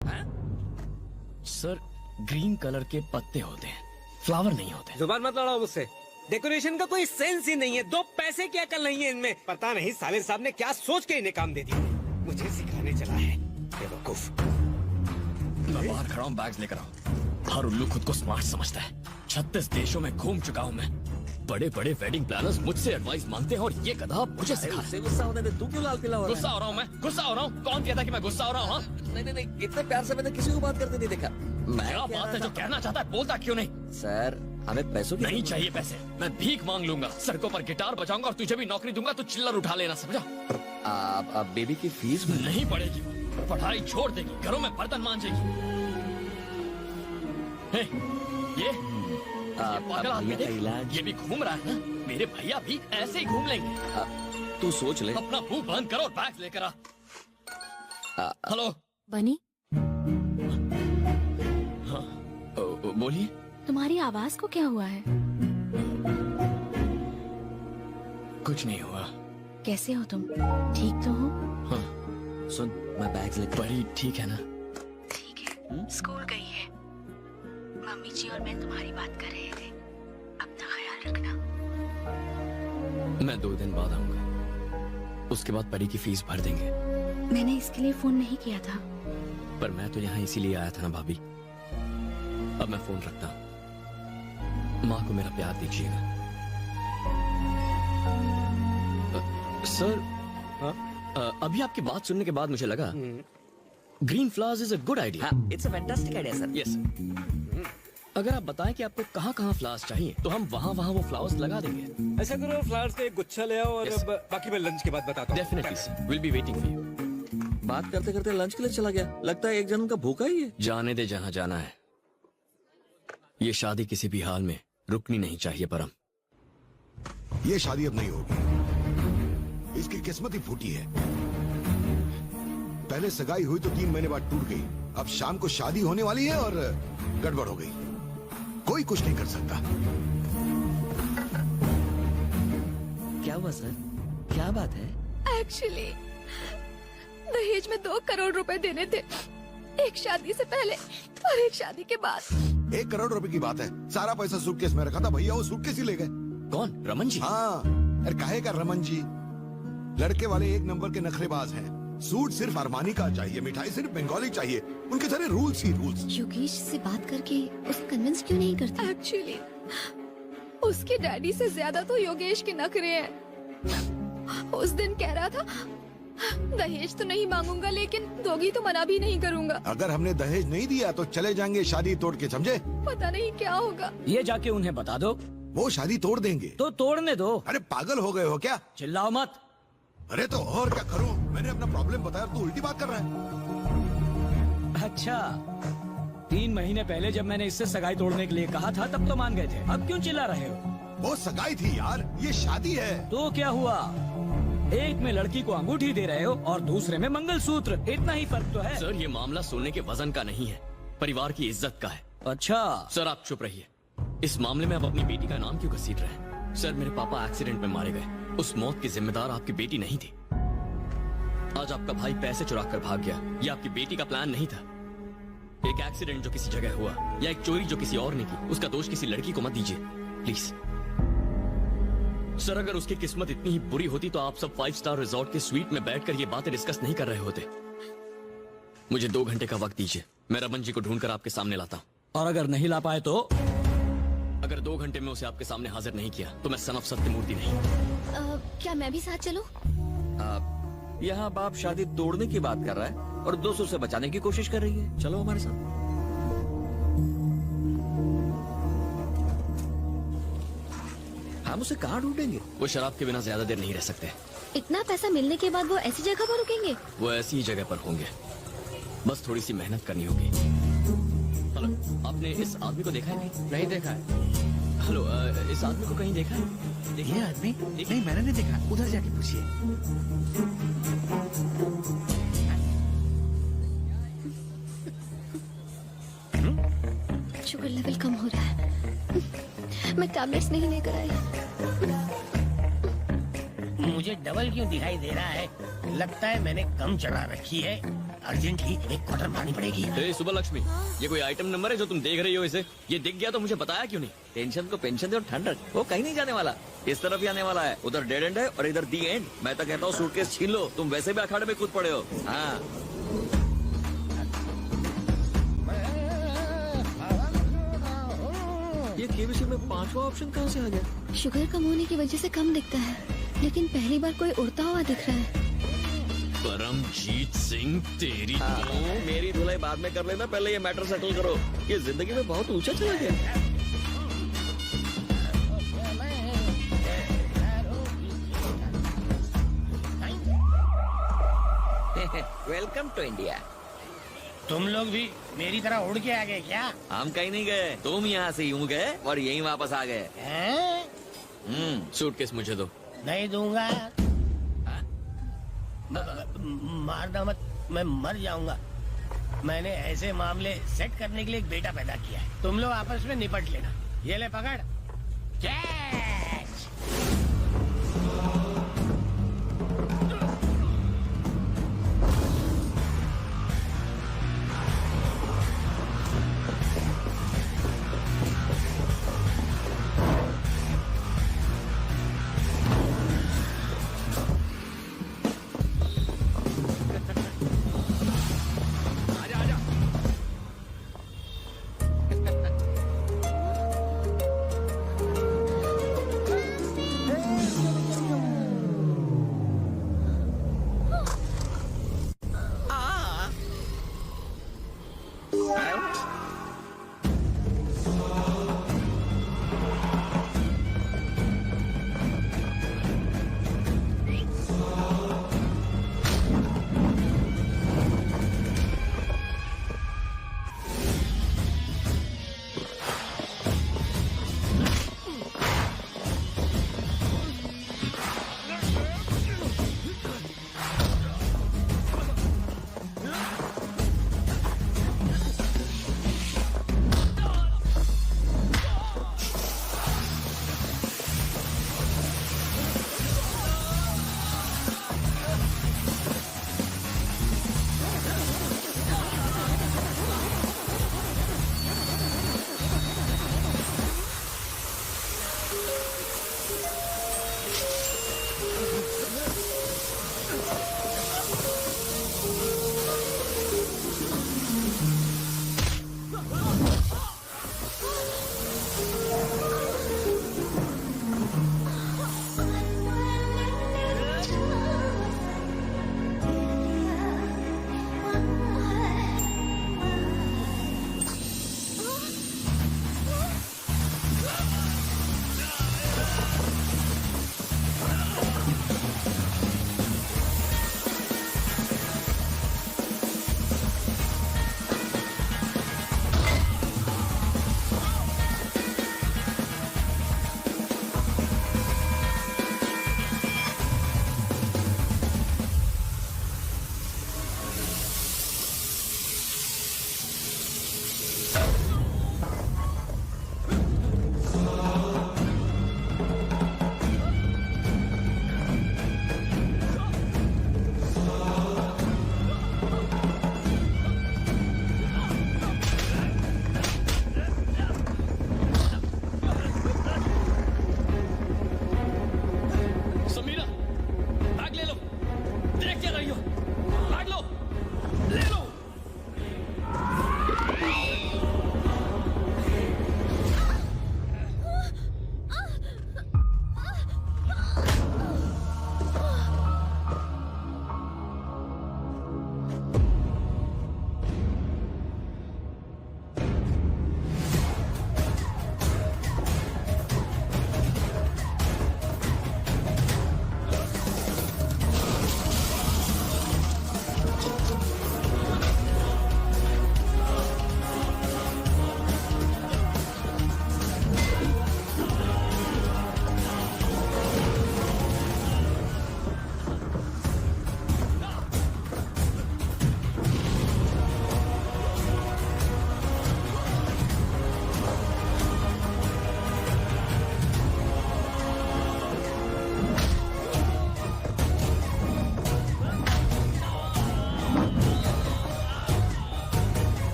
Sir green colour के पत्ते होते हैं, फ्लावर नहीं होते। जुबान मत लड़ाओ मुझसे। डेकोरेशन का कोई सेंस ही नहीं है, दो पैसे की अकल नहीं है इनमें। पता नहीं साले साहब ने क्या सोच के इन्हें काम दे दिया। मुझे सिखाने चला है बेवकूफ। मैं बाहर खड़ा हूँ, बैग्स लेकर आओ। हर उल्लू खुद को स्मार्ट समझता है। 36 देशों में घूम चुका हूँ मैं। बड़े बड़े वेडिंग प्लानर्स मुझसे एडवाइस मांगते हैं और ये गधा मुझे सिखा। उससे गुस्सा होने दे, तू क्यों लाल पीला हो रहा है? गुस्सा हो रहा हूँ मैं, गुस्सा हो रहा हूँ। कौन कहता कि मैं गुस्सा हो रहा हूँ? नहीं, इतने प्यार से मैंने किसी को बात करते नहीं देखा। क्या बात है, जो कहना चाहता है बोलता क्यों नहीं? सर हमें पैसों की नहीं चाहिए पैसे, मैं भीख मांग लूंगा। सड़कों पर गिटार बजाऊंगा और तुझे भी नौकरी दूंगा, तू चिल्लर उठा लेना, समझा? आप बेबी की फीस नहीं पड़ेगी, पढ़ाई छोड़ देगी, घरों में बर्तन मांजेगी। हे, ये पागल आदमी देख, ये भी घूम रहा है ना? मेरे भैया भी ऐसे ही घूम लेंगे। तू सोच ले। अपना मुंह बंद करो और बैग लेकर आ। हेलो बनी, हाँ बोलिए। तुम्हारी आवाज को क्या हुआ है? कुछ नहीं हुआ। कैसे हो तुम? ठीक तो हो? हाँ सुन, मैं बैग लेकर। बड़ी ठीक है ना? ठीक है। स्कूल गई है। मम्मी जी और मैं तुम्हारी बात कर रहे थे। अपना ख्याल रखना। मैं 2 दिन बाद आऊंगा, उसके बाद परी की फीस भर देंगे। मैंने इसके लिए फोन नहीं किया था। पर मैं तो यहाँ इसीलिए आया था ना भाभी। अब मैं फोन रखता हूँ। माँ को मेरा प्यार दीजिएगा। सर अभी आपकी बात सुनने के बाद मुझे लगा green flowers is a good idea. It's a fantastic idea sir. Yes, अगर आप बताएं कि आपको कहाँ कहाँ फ्लावर्स चाहिए तो हम वहाँ वहाँ वो फ्लावर्स लगा देंगे। ऐसा करो, फ्लावर्स का एक गुच्छा ले आओ और Yes. बाकी मैं लंच के बाद बताता हूँ। Definitely will be waiting for you. बात करते करते लंच के लिए चला गया। लगता है एक जन्म का भूखा ही है। जाने दे जहाँ जाना है। ये शादी किसी भी हाल में रुकनी नहीं चाहिए परम। ये शादी अब नहीं होगी, इसकी किस्मत ही फूटी है। पहले सगाई हुई तो 3 महीने बाद टूट गई, अब शाम को शादी होने वाली है और गड़बड़ हो गई। कोई कुछ नहीं कर सकता। क्या हुआ सर? क्या बात है? एक्चुअली दहेज में 2 करोड़ रुपए देने थे, एक शादी से पहले और एक शादी के बाद। 1 करोड़ रुपए की बात है। सारा पैसा सूटकेस में रखा था, भैया वो सूटकेस ही ले गए। कौन? रमन जी? हाँ, अरे काहे का रमन जी? लड़के वाले 1 नंबर के नखरेबाज हैं। सूट सिर्फ अरमानी का चाहिए, मिठाई सिर्फ बंगाली चाहिए। उनके सारे रूल्स ही रूल्स। योगेश से बात करके उसे कन्विंस क्यों नहीं करता? एक्चुअली उसके डैडी से ज्यादा तो योगेश के नखरे हैं। उस दिन कह रहा था दहेज तो नहीं मांगूंगा, लेकिन दोगी तो मना भी नहीं करूंगा। अगर हमने दहेज नहीं दिया तो चले जाएंगे शादी तोड़ के, समझे? पता नहीं क्या होगा। ये जाके उन्हें बता दो। वो शादी तोड़ देंगे। तो तोड़ने दो। अरे पागल हो गए हो क्या? चिल्लाओ मत। अरे तो और क्या करूं? मैंने अपना प्रॉब्लम बताया, तू उल्टी बात कर रहा है। अच्छा, 3 महीने पहले जब मैंने इससे सगाई तोड़ने के लिए कहा था तब तो मान गए थे। अब क्यों चिल्ला रहे हो? वो सगाई थी यार, ये शादी है। तो क्या हुआ? एक में लड़की को अंगूठी दे रहे हो और दूसरे में मंगलसूत्र। इतना ही फर्क तो है। सर ये मामला सोने के वजन का नहीं है, परिवार की इज्जत का है। अच्छा सर आप चुप रहिए। इस मामले में आप अपनी बेटी का नाम क्यों घसीट रहे हैं? सर मेरे पापा एक्सीडेंट में मारे गए, उस मौत की जिम्मेदार आपकी बेटी नहीं थी। आज आपका भाई पैसे चुरा कर भाग गया, ये आपकी बेटी का प्लान नहीं था। एक एक्सीडेंट जो किसी जगह हुआ या एक चोरी जो किसी और ने की, उसका दोष किसी लड़की को मत दीजिए प्लीज। सर अगर उसकी किस्मत इतनी ही बुरी होती तो आप सब 5 स्टार रिजॉर्ट के स्वीट में बैठकर ये बातें डिस्कस नहीं कर रहे होते। मुझे 2 घंटे का वक्त दीजिए, मैं रमन जी को ढूंढकर आपके सामने लाता हूँ। और अगर नहीं ला पाए तो? अगर 2 घंटे में उसे आपके सामने हाजिर नहीं किया तो मैं सन ऑफ सत्यमूर्ति नहीं। क्या मैं भी साथ चलूं? यहाँ बाप शादी तोड़ने की बात कर रहा है और 200 से बचाने की कोशिश कर रही है। चलो हमारे साथ। हम उसे कहाँ ढूंढेंगे? वो शराब के बिना ज्यादा देर नहीं रह सकते। इतना पैसा मिलने के बाद वो ऐसी जगह पर रुकेंगे? वो ऐसी ही जगह पर होंगे, बस थोड़ी सी मेहनत करनी होगी। हेलो, आपने इस आदमी को देखा है? नहीं देखा है। हेलो, इस आदमी को कहीं देखा है? ये आदमी? नहीं मैंने नहीं देखा, उधर जाके पूछिए। शुगर लेवल कम हो रहा है। मैं टैबलेट्स नहीं लेकर आई। मुझे डबल क्यों दिखाई दे रहा है? लगता है मैंने कम चढ़ा रखी है। अर्जेंटली एक क्वार्टर मारनी पड़ेगी। हे सुबह लक्ष्मी, ये कोई आइटम नंबर है जो तुम देख रही हो? इसे ये दिख गया तो मुझे बताया क्यों नहीं? टेंशन को पेंशन दे और ठंड रख, वो कहीं नहीं जाने वाला, इस तरफ ही आने वाला है। उधर डेड एंड है और इधर दी एंड। मैं तो कहता हूँ सूटकेस छीन लो, तुम वैसे भी अखाड़े में कूद पड़े हो। हाँ ये केबीसी में 5वां ऑप्शन कहाँ से आ गया? शुगर कम होने की वजह से कम दिखता है, लेकिन पहली बार कोई उड़ता हुआ दिख रहा है। परमजीत सिंह तेरी तो मेरी धुलाई बाद में कर लेना, पहले ये मैटर सेटल करो। ये जिंदगी में बहुत ऊंचा चला गया। Welcome to India. तुम लोग भी मेरी तरह उड़ के आ गए क्या? हम कहीं नहीं गए, तुम यहाँ से यूं गए और यहीं वापस आ गए। हैं? सूटकेस मुझे दो। नहीं दूंगा। मारना मत, मैं मर जाऊंगा। मैंने ऐसे मामले सेट करने के लिए एक बेटा पैदा किया है, तुम लोग आपस में निपट लेना। ये ले पकड़, कैच।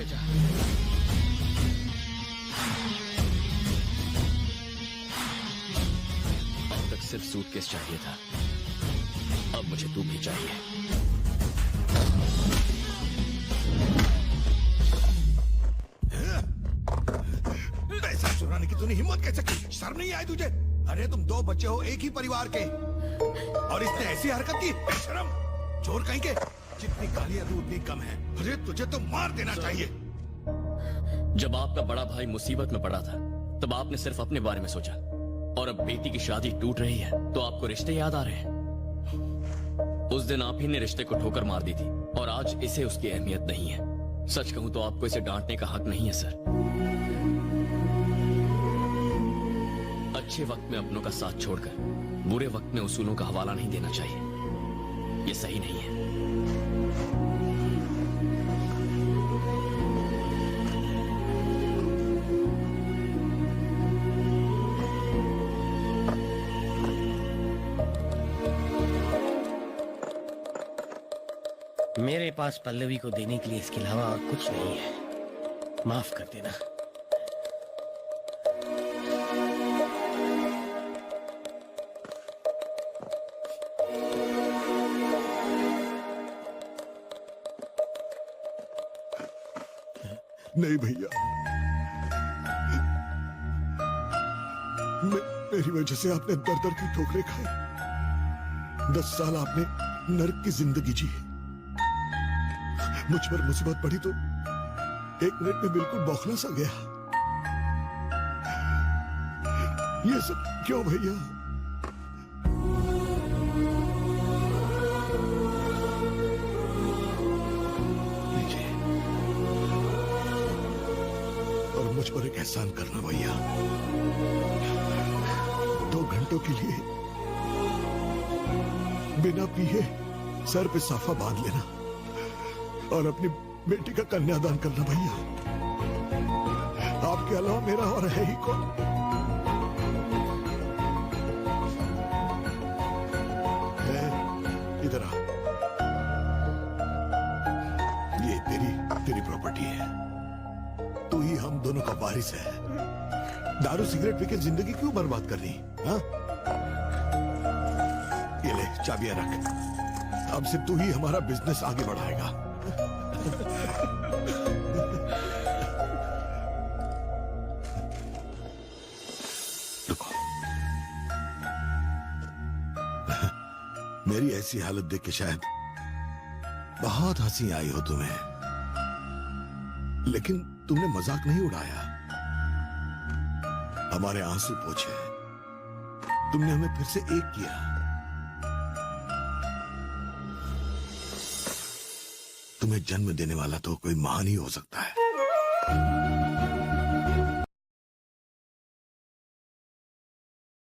जा। अब तक सिर्फ सूटकेस चाहिए था, अब मुझे तू भी चाहिए। पैसा चुराने की तूने हिम्मत कैसे की? शर्म नहीं आई तुझे? अरे तुम दो बच्चे हो एक ही परिवार के, और इसने ऐसी हरकत की? बेशरम चोर कहीं के। जितनी गालियां दूं उतनी कम है। अरे तुझे तो मार देना चाहिए। जब आपका बड़ा भाई मुसीबत में पड़ा था तब आपने सिर्फ अपने बारे में सोचा, और अब बेटी की शादी टूट रही है तो आपको रिश्ते याद आ रहे हैं। उस दिन आप ही ने रिश्ते को ठोकर मार दी थी, और आज इसे उसकी अहमियत नहीं है। सच कहूं तो आपको इसे डांटने का हक नहीं है सर। अच्छे वक्त में अपनों का साथ छोड़कर बुरे वक्त में उसूलों का हवाला नहीं देना चाहिए, ये सही नहीं है। मेरे पास पल्लवी को देने के लिए इसके अलावा और कुछ नहीं है। माफ कर देना। नहीं भैया, मेरी वजह से आपने दर दर की ठोकरें खाई। 10 साल आपने नर्क की जिंदगी जी। मुझ पर मुसीबत पड़ी तो 1 मिनट में बिल्कुल बौखला सा गया। ये सब क्यों भैया? लीजिए, और मुझ पर एक एहसान करना भैया। 2 घंटों के लिए बिना पिए सर पे साफा बांध लेना और अपनी बेटी का कन्यादान करना भैया। आपके अलावा मेरा और है ही कौन? इधर आ। ये तेरी प्रॉपर्टी है। तू ही हम दोनों का वारिस है। दारू सिगरेट पीकर जिंदगी क्यों बर्बाद करनी? हाँ? ये ले चाबियां रख। अब से तू ही हमारा बिजनेस आगे बढ़ाएगा। रुको। मेरी ऐसी हालत देख के शायद बहुत हंसी आई हो तुम्हें, लेकिन तुमने मजाक नहीं उड़ाया। हमारे आंसू पोंछे, तुमने हमें फिर से एक किया। तुम्हें जन्म देने वाला तो कोई महान ही हो सकता है।